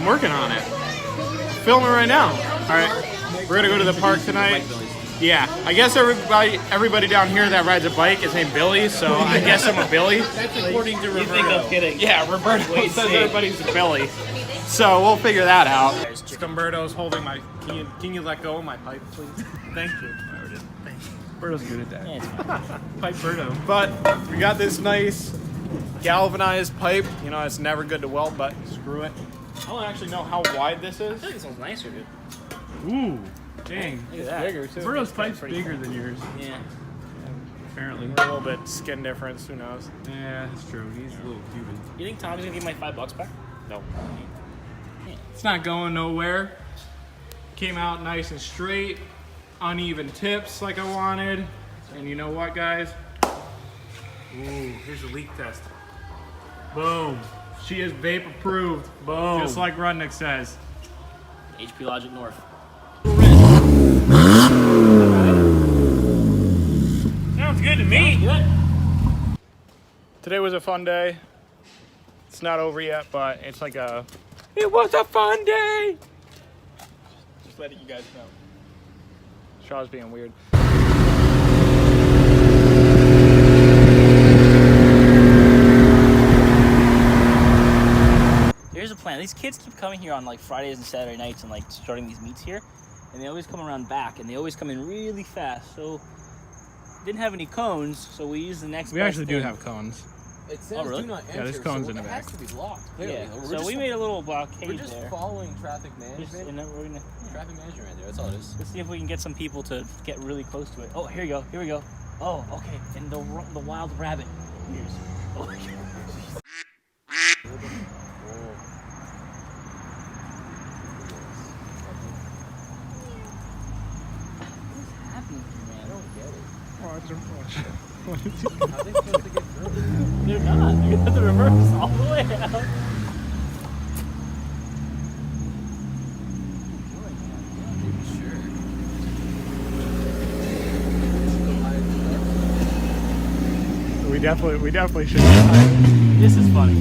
I'm working on it. Filming right now. All right, we're gonna go to the park tonight. Yeah, I guess everybody down here that rides a bike is named Billy, so I guess I'm a Billy. That's according to Roberto. You think I'm kidding? Yeah, Roberto says everybody's a Billy. So we'll figure that out. Roberto's holding my. Can you let go of my pipe, please? Thank you. Roberto's good at that. Yeah, it's fine. Pipe Berto. But we got this nice galvanized pipe. You know, it's never good to weld, but screw it. I don't actually know how wide this is. I think this one's nicer, dude. Ooh, dang. It's bigger too. Roberto's pipe's bigger than yours. Yeah. Apparently. We're a little bit skin difference. Who knows? Yeah, that's true. He's a little Cuban. You think Tommy's gonna give me my $5 back? No. It's not going nowhere. Came out nice and straight. Uneven tips like I wanted. And you know what, guys? Ooh, here's a leak test. Boom. She is vape approved. Boom. Just like Rudnick says. HP Logic North. Sounds good to me. Good. Today was a fun day. It's not over yet, but it's like a... It was a fun day! Just letting you guys know. Shah's being weird. Here's a plan. These kids keep coming here on like Fridays and Saturday nights and like starting these meets here. And they always come around back and they always come in really fast. So didn't have any cones, so we use the next We best actually do thing. have cones. It says Oh, really? do not enter, Yeah, there's cones so in the it back. has to be locked, clearly. Yeah. We're So just, we made a little blockade we're just there. following traffic Just, management. and then we're gonna, Traffic management right there, that's all it is. let's see if we can get some people to get really close to it. Oh, here you go. Here we go. Oh, okay. And the wild rabbit. Here's. Oh, my God. How are they supposed to get through? They're not. They're gonna have to reverse all the way out. We definitely should. This is funny.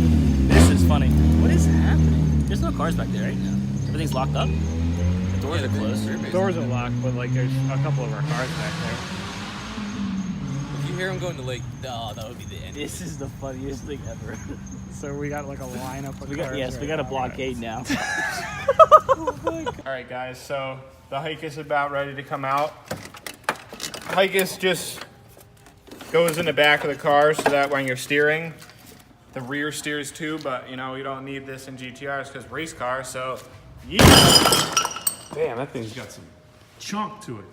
This is funny. What is happening? There's no cars back there right now. Everything's locked up. The doors are closed. Doors are locked, but like there's a couple of our cars back there. If you hear them going to Lake, oh, that would be the end. This is the funniest thing ever. So we got like a lineup of We got cars. we got a blockade now. Alright guys, so the hike is about ready to come out. Hike is just goes in the back of the car so that when you're steering, the rear steers too, but you know, you don't need this in GTRs because race cars, so yeah. Damn, that thing's got some chunk to it.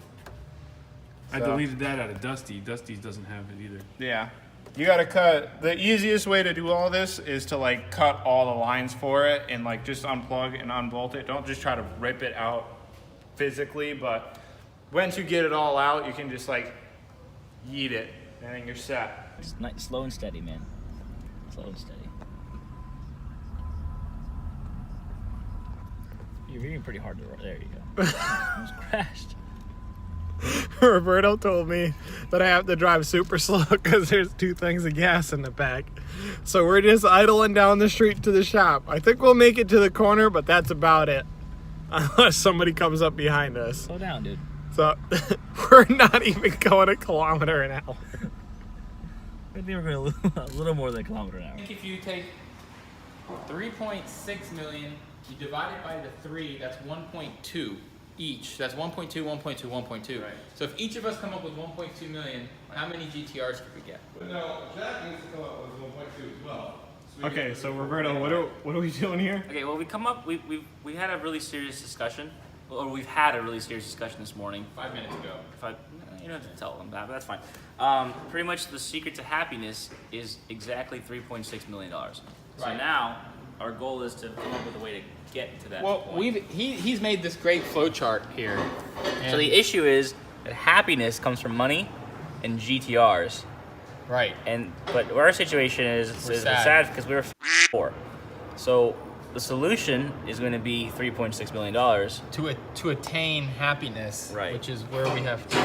I So- deleted that out of Dusty. Dusty doesn't have it either. Yeah. You gotta cut, the easiest way to do all this is to like cut all the lines for it and like just unplug and unbolt it. Don't just try to rip it out physically, but once you get it all out, you can just like yeet it and then you're set. It's nice, slow and steady, man. Slow and steady. You're hitting pretty hard to roll. There you go. Almost crashed. Roberto told me that I have to drive super slow because there's 2 things of gas in the back. So we're just idling down the street to the shop. I think we'll make it to the corner, but that's about it. Unless somebody comes up behind us. Slow down, dude. So we're not even going a kilometer an hour. I think we're going a little more than a kilometer an hour. If you take 3.6 million, you divide it by the 3, that's 1.2 each. That's 1.2, 1.2, 1.2. Right. So if each of us come up with 1.2 million, how many GTRs could we get? No, Jack needs to come up with 1.2 as well. Okay, so Roberto, what are we doing here? Okay, well, we had a really serious discussion, or we've had a really serious discussion this morning. 5 minutes ago. You don't have to tell them that, but that's fine. Pretty much the secret to happiness is exactly $3.6 million. So Right. now our goal is to come up with a way to get to that Well, point. he's made this great flow chart here. So the issue is that happiness comes from money and GTRs. Right. But our situation is We're we're sad. sad because we were poor. So the solution is going to be $3.6 million. To attain happiness, Right. which is where we have to.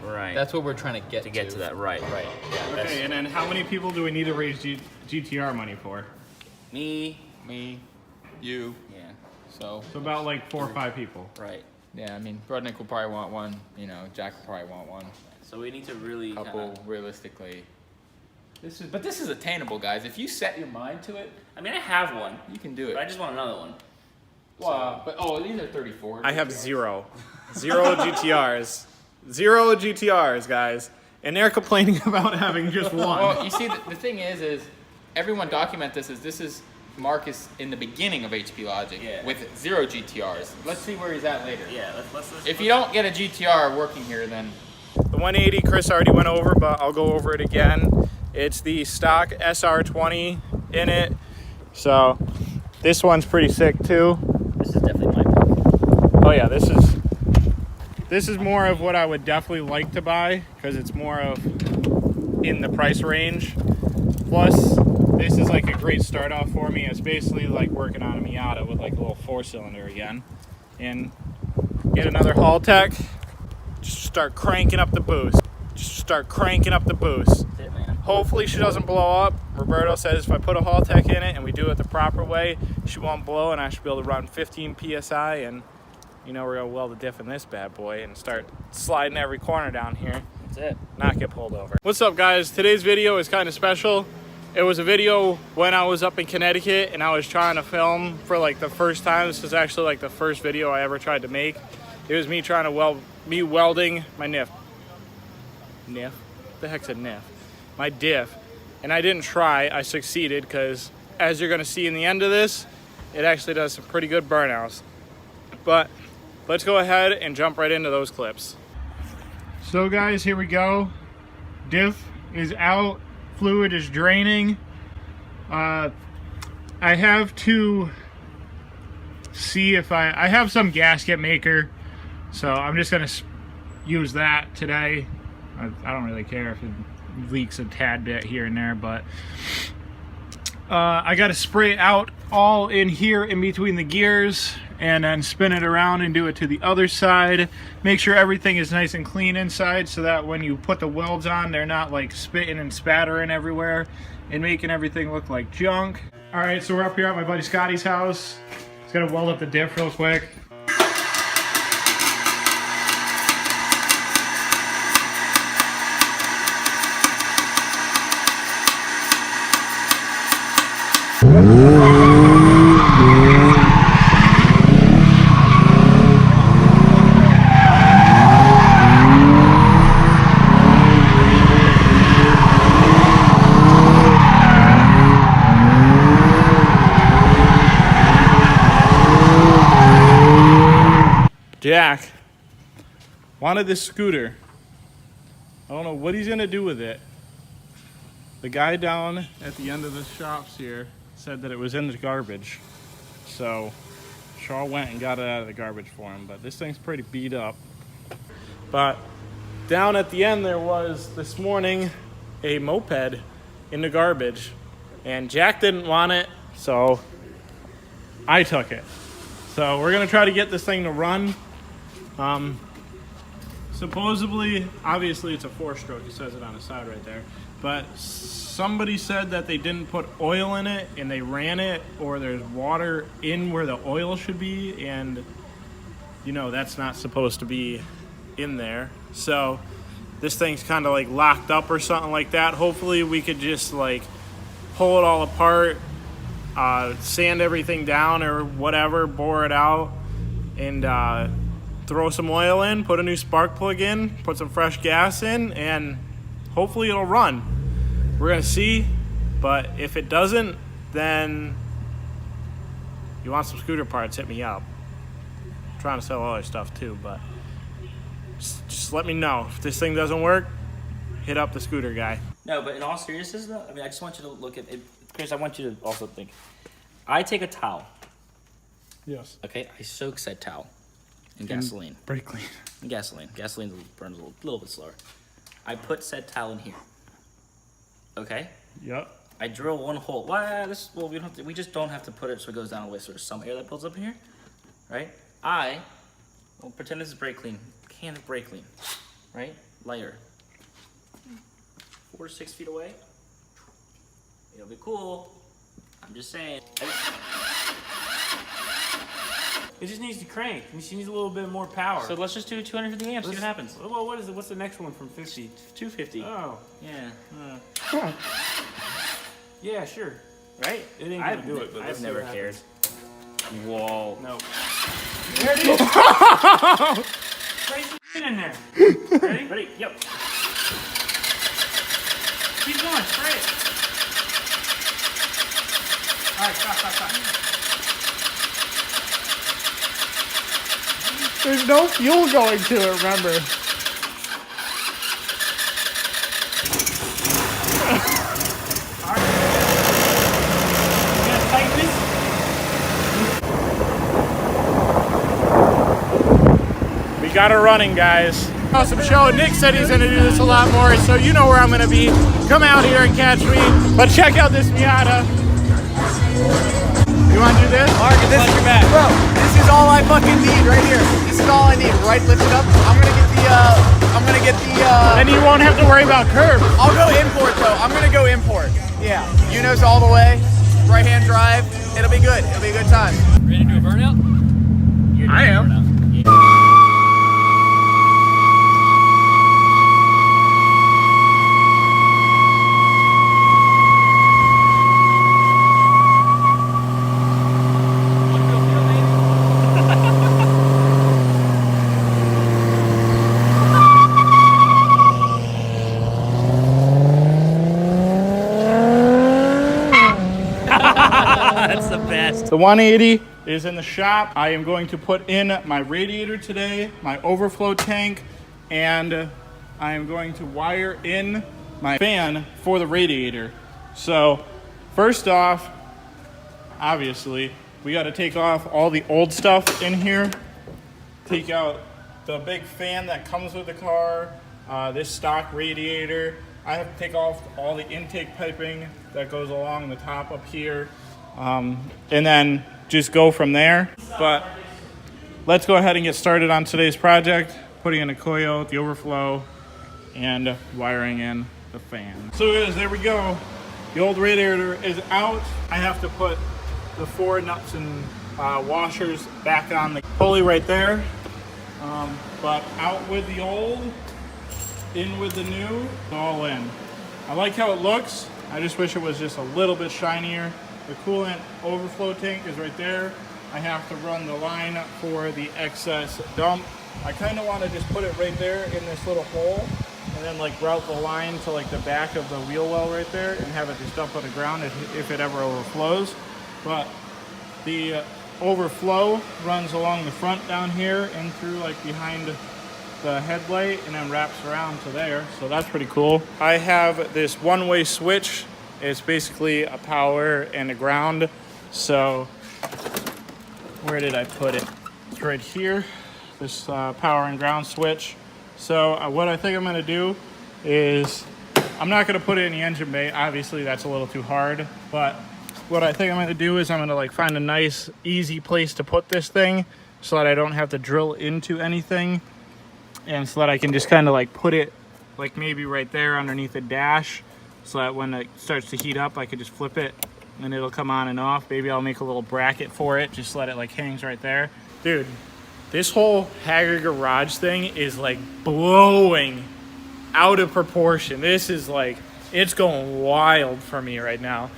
Right. That's what we're trying to get to that. Right. Right. Yeah, that's Okay, and then how many people do we need to raise GTR money for? me. Me, you. Yeah. So So about like 4 or 5 people. Right. yeah, I mean, Brudnick will probably want one. You know, Jack will probably want one. So we need to really Couple realistically. But this is attainable, guys. If you set your mind to it, I mean, I have one, you can do but I it. just want another one. Wow. But these are 34. I have 0. 0 GTRs. 0 GTRs, guys. And they're complaining about having just one. Well, you see, the thing is everyone document this as this is Marcus in the beginning of HP Logic with 0 GTRs. Let's see where he's at later. Yeah, let's If you don't get a GTR working here, then The 180 Chris already went over, but I'll go over it again. It's the stock SR20 in it. So this one's pretty sick too. This is definitely my pick. Oh yeah, this is more of what I would definitely like to buy because it's more of in the price range. Plus, this is like a great start off for me. It's basically like working on a Miata with like a little 4-cylinder again. And get another Haltech. Just start cranking up the boost. Just start cranking up the boost. That's it, man. Hopefully she doesn't blow up. Roberto says if I put a Haltech in it and we do it the proper way, she won't blow and I should be able to run 15 PSI and you know we're gonna weld a diff in this bad boy and start sliding every corner down here. That's it. Not get pulled over. What's up guys? Today's video is kind of special. It was a video when I was up in Connecticut and I was trying to film for like the first time. This is actually like the first video I ever tried to make. It was me trying to welding my NIF. NIF? What the heck's a NIF? My diff. And I didn't try, I succeeded because as you're gonna see in the end of this, it actually does some pretty good burnouts. But let's go ahead and jump right into those clips. So guys, here we go. Diff is out, fluid is draining. I have to see if I have some gasket maker, so I'm just gonna use that today. I don't really care if it leaks a tad bit here and there, but I gotta spray it out all in here in between the gears and then spin it around and do it to the other side. Make sure everything is nice and clean inside so that when you put the welds on, they're not like spitting and spattering everywhere and making everything look like junk. All right, so we're up here at my buddy Scotty's house. Just gotta weld up the diff real quick. Jack wanted this scooter. I don't know what he's gonna do with it. The guy down at the end of the shops here said that it was in the garbage. So Shah went and got it out of the garbage for him, but this thing's pretty beat up. But down at the end there was this morning a moped in the garbage and Jack didn't want it, so I took it. So we're gonna try to get this thing to run. Supposedly, obviously it's a 4-stroke, it says it on the side right there, but somebody said that they didn't put oil in it and they ran it, or there's water in where the oil should be, and you know that's not supposed to be in there. So this thing's kind of like locked up or something like that. Hopefully we could just like pull it all apart, sand everything down or whatever, bore it out, and throw some oil in, put a new spark plug in, put some fresh gas in, and hopefully it'll run. We're gonna see, but if it doesn't, then you want some scooter parts, hit me up. I'm trying to sell other stuff too, but just let me know. If this thing doesn't work, hit up the scooter guy. No, but in all seriousness though, I mean, I just want you to look at it. Chris, I want you to also think. I take a towel. Yes. Okay, I soak said towel in gasoline. Pretty clean. Gasoline burns a little bit slower. I put said towel in here. Okay. Yep. I drill one hole. We just don't have to put it so it goes down the way. So there's some air that builds up in here, right? Well, pretend this is brake clean. Can of brake clean, right? Lighter. 4 to 6 feet away. It'll be cool. I'm just saying. It just needs to crank. She needs a little bit more power. So let's just do 250 amps. See what happens. Well, what is it? What's the next one from 50? 250. Oh. Yeah. Yeah, sure. Right? It ain't gonna do it, but I've never cared. Whoa. No. There it is. Spray some shit in there. Ready? Ready? Yep. Keep going. Spray it. All right, stop. There's no fuel going to it, remember. We got her running, guys. Awesome show. Nick said he's going to do this a lot more, so you know where I'm going to be. Come out here and catch me. But check out this Miata. You want to do this? Marcus, watch your back. Bro, this is all I fucking need right here. This is all I need. Right, lift it up. I'm gonna get the Then you won't have to worry about curbs. I'll go import though. I'm gonna go import. Yeah. Uno's all the way. Right hand drive. It'll be good. It'll be a good time. Ready to do a burnout? I am. That's the best. The 180 is in the shop. I am going to put in my radiator today, my overflow tank, and I am going to wire in my fan for the radiator. So first off, obviously, we got to take off all the old stuff in here. Take out the big fan that comes with the car, this stock radiator. I have to take off all the intake piping that goes along the top up here. And then just go from there. But let's go ahead and get started on today's project, putting in a coil, the overflow, and wiring in the fan. So guys, there we go. The old radiator is out. I have to put the 4 nuts and washers back on the pulley right there. But out with the old, in with the new, all in. I like how it looks. I just wish it was just a little bit shinier. The coolant overflow tank is right there. I have to run the line for the excess dump. I kind of want to just put it right there in this little hole and then like route the line to like the back of the wheel well right there and have it just dump on the ground if it ever overflows. But the overflow runs along the front down here and through like behind the headlight and then wraps around to there. So that's pretty cool. I have this one-way switch. It's basically a power and a ground. So where did I put it? It's right here, this power and ground switch. So what I think I'm gonna do is, I'm not gonna put it in the engine bay. Obviously that's a little too hard, but what I think I'm gonna do is I'm gonna like find a nice, easy place to put this thing so that I don't have to drill into anything. And so that I can just kind of like put it like maybe right there underneath the dash, so that when it starts to heat up, I could just flip it and it'll come on and off. Maybe I'll make a little bracket for it, just let it like hangs right there. Dude, this whole Hager garage thing is like blowing out of proportion. This is like, it's going wild for me right now.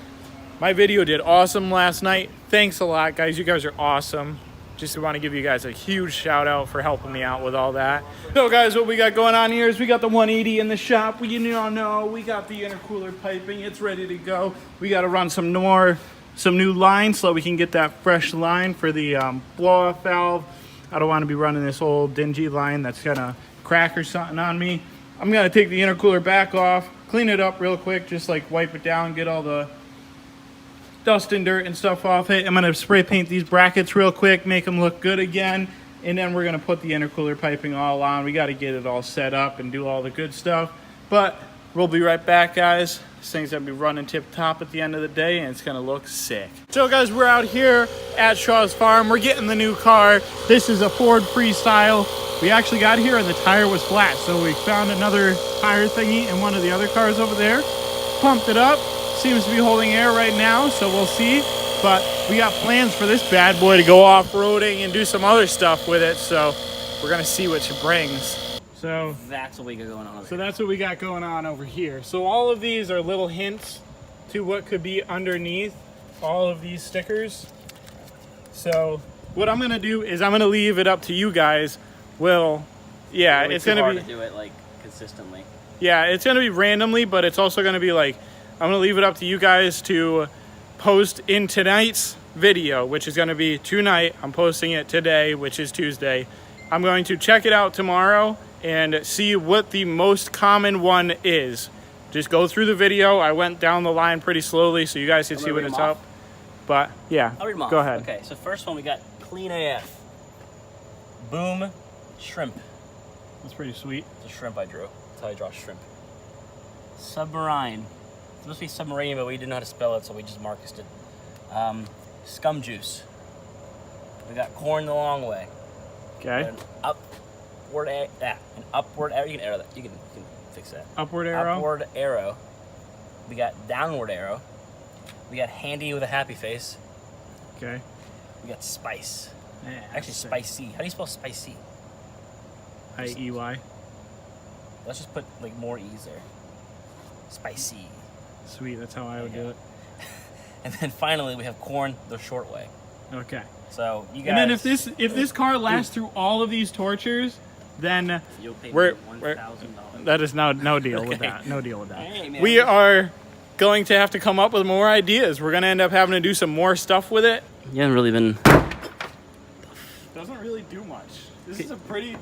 My video did awesome last night. Thanks a lot, guys. You guys are awesome. Just want to give you guys a huge shout out for helping me out with all that. So guys, what we got going on here is we got the 180 in the shop. We know we got the intercooler piping. It's ready to go. We got to run some new lines so that we can get that fresh line for the blow off valve. I don't want to be running this old dingy line that's gonna crack or something on me. I'm gonna take the intercooler back off, clean it up real quick, just like wipe it down, get all the dust and dirt and stuff off it. I'm gonna spray paint these brackets real quick, make them look good again, and then we're gonna put the intercooler piping all on. We got to get it all set up and do all the good stuff, but we'll be right back, guys. This thing's gonna be running tip top at the end of the day, and it's gonna look sick. So guys, we're out here at Shah's farm. We're getting the new car. This is a Ford Freestyle. We actually got here and the tire was flat, so we found another tire thingy in one of the other cars over there, pumped it up. Seems to be holding air right now, so we'll see. but we got plans for this bad boy to go off-roading and do some other stuff with it, so we're gonna see what she brings. So That's what we got going on. so that's what we got going on over here. So all of these are little hints to what could be underneath all of these stickers. So what I'm gonna do is I'm gonna leave it up to you guys. Yeah, it's gonna be to do it like consistently. Yeah, it's gonna be randomly, but it's also gonna be like, I'm gonna leave it up to you guys to post in tonight's video, which is gonna be tonight. I'm posting it today, which is Tuesday. I'm going to check it out tomorrow and see what the most common one is. Just go through the video. I went down the line pretty slowly so you guys can see what it's up. But yeah, I'll read them off. go ahead. Okay, so first one we got Clean AF. Boom Shrimp. That's pretty sweet. It's a shrimp I drew. That's how I draw shrimp. Submarine. It's supposed to be submarine, but we didn't know how to spell it, so we just Marcused it. Scum Juice. We got Corn the Long Way. Okay. An upward arrow. You can arrow that. You can fix that. Upward arrow. Upward arrow. We got downward arrow. We got Handy with a happy face. Okay. We got Spice. Yeah, Actually, Spicy. How do you spell spicy? IEY. Let's just put like more E's there. Spicy. Sweet. That's how I would do it. And then finally we have Corn the Short Way. Okay. So you guys. And then if this car lasts through all of these tortures, then You'll pay we're- me $1,000. that is no deal with Okay. that. No deal with that. Hey, man. We are going to have to come up with more ideas. We're going to end up having to do some more stuff with it. You haven't really been. Doesn't really do much. This is a pretty...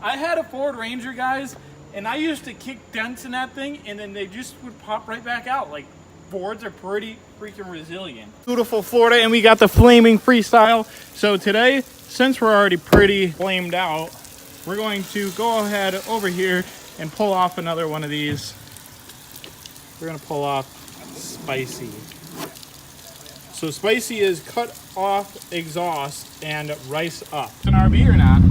I had a Ford Ranger, guys, and I used to kick dents in that thing, and then they just would pop right back out. Like, Fords are pretty freaking resilient. Beautiful Florida, and we got the flaming freestyle. So today, since we're already pretty flamed out, we're going to go ahead over here and pull off another one of these. We're gonna pull off Spicy. So Spicy is cut off exhaust and rice up. An RB or not?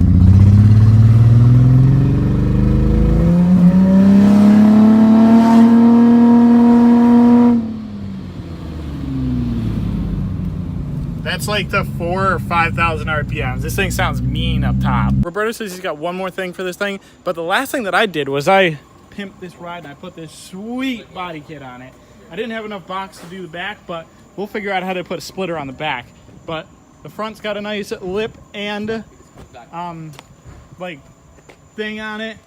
That's like the 4,000 or 5,000 RPMs. This thing sounds mean up top. Roberto says he's got one more thing for this thing, but the last thing that I did was I pimped this ride and I put this sweet body kit on it. I didn't have enough box to do the back, but we'll figure out how to put a splitter on the back. But the front's got a nice lip and like thing on it.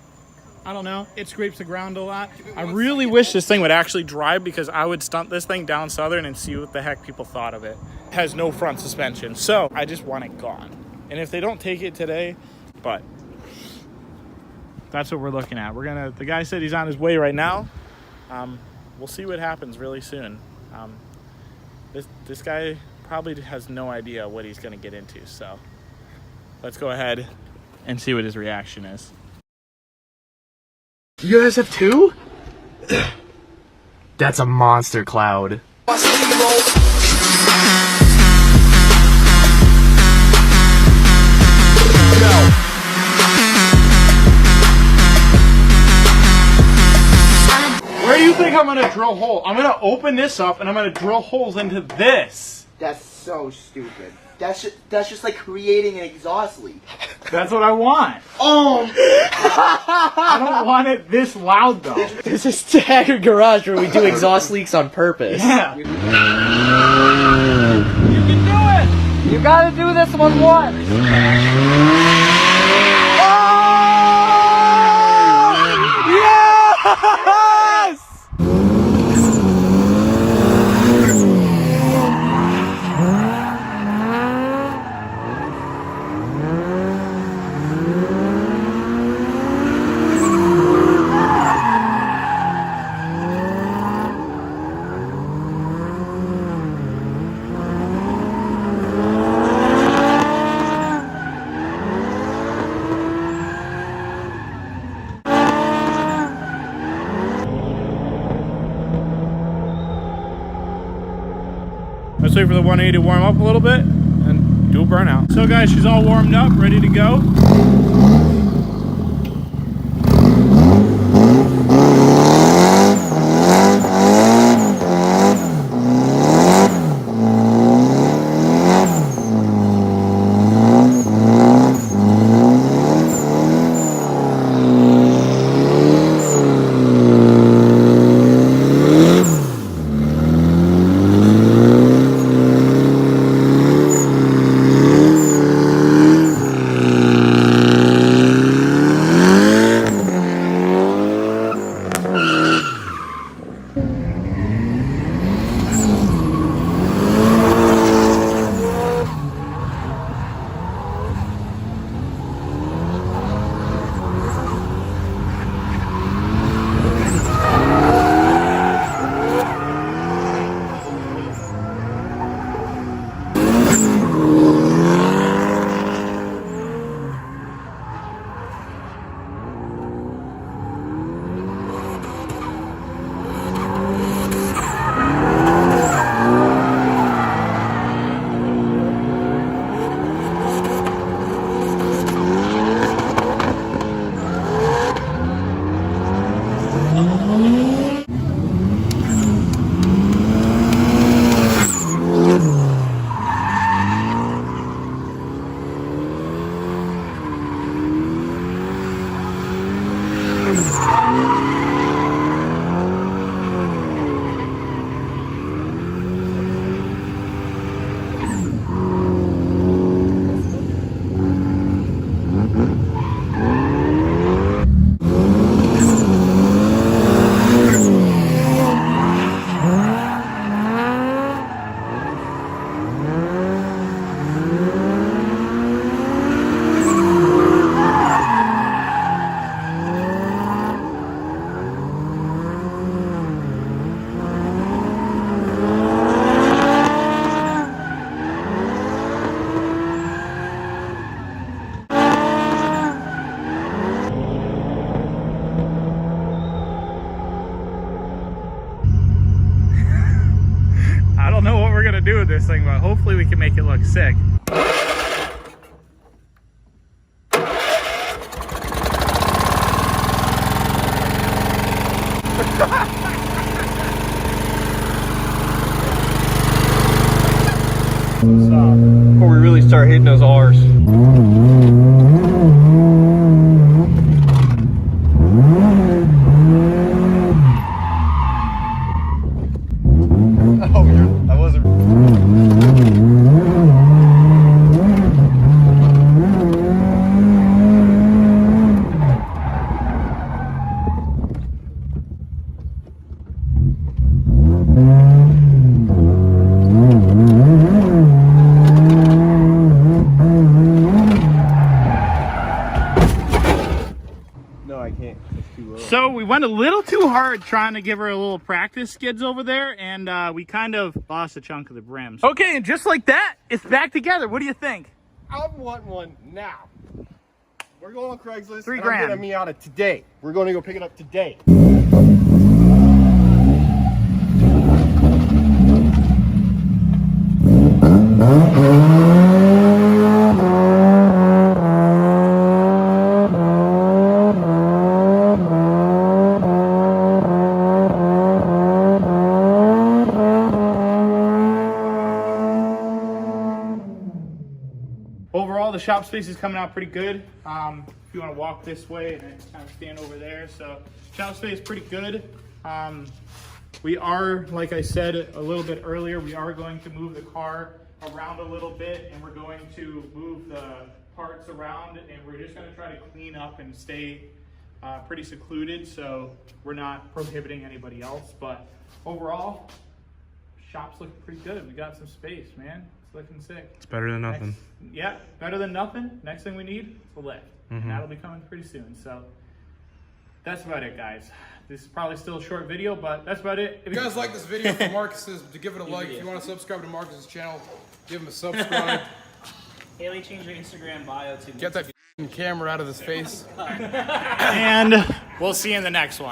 I don't know. It scrapes the ground a lot. I really wish this thing would actually drive, because I would stunt this thing down Southern and see what the heck people thought of it. It has no front suspension, so I just want it gone. And if they don't take it today, but that's what we're looking at. The guy said he's on his way right now. We'll see what happens really soon. This guy probably has no idea what he's gonna get into, so let's go ahead and see what his reaction is. You guys have two? That's a monster cloud. Where do you think I'm gonna drill holes? I'm gonna open this up and I'm gonna drill holes into this. That's so stupid. That's just like creating an exhaust leak. That's what I want. Oh! I don't want it this loud though. This is Staggered Garage where we do exhaust leaks on purpose. Yeah. You can do it! You gotta do this one once! Oh! Yes! Let's wait for the 180 to warm up a little bit and do a burnout. So guys, she's all warmed up, ready to go. this thing, but hopefully we can make it look sick. Before we really start hitting those R's. Oh, I wasn't. No, I can't. It's too low. So we went a little too hard trying to give her a little practice skids over there, and we kind of lost a chunk of the brims. Okay, and just like that, it's back together. What do you think? I want one now. We're going on Craigslist. $3 and I'm grand. getting me out of today. We're going to go pick it up today. Overall, the shop space is coming out pretty good. If you want to walk this way and then kind of stand over there. So shop space is pretty good. We are, like I said a little bit earlier, we are going to move the car around a little bit, and we're going to move the parts around, and we're just going to try to clean up and stay pretty secluded, so we're not prohibiting anybody else. But overall, shop's looking pretty good. We got some space, man. It's looking sick. It's better than nothing. Yeah, better than nothing. Next thing we need is a lift. And that'll be coming pretty soon. So that's about it, guys. This is probably still a short video, but that's about it. If you guys like this video for Marcus's, to give it a like. If you want to subscribe to Marcus's channel, give him a subscribe. Haley, change your Instagram bio to Get that camera out of his face. And we'll see you in the next one.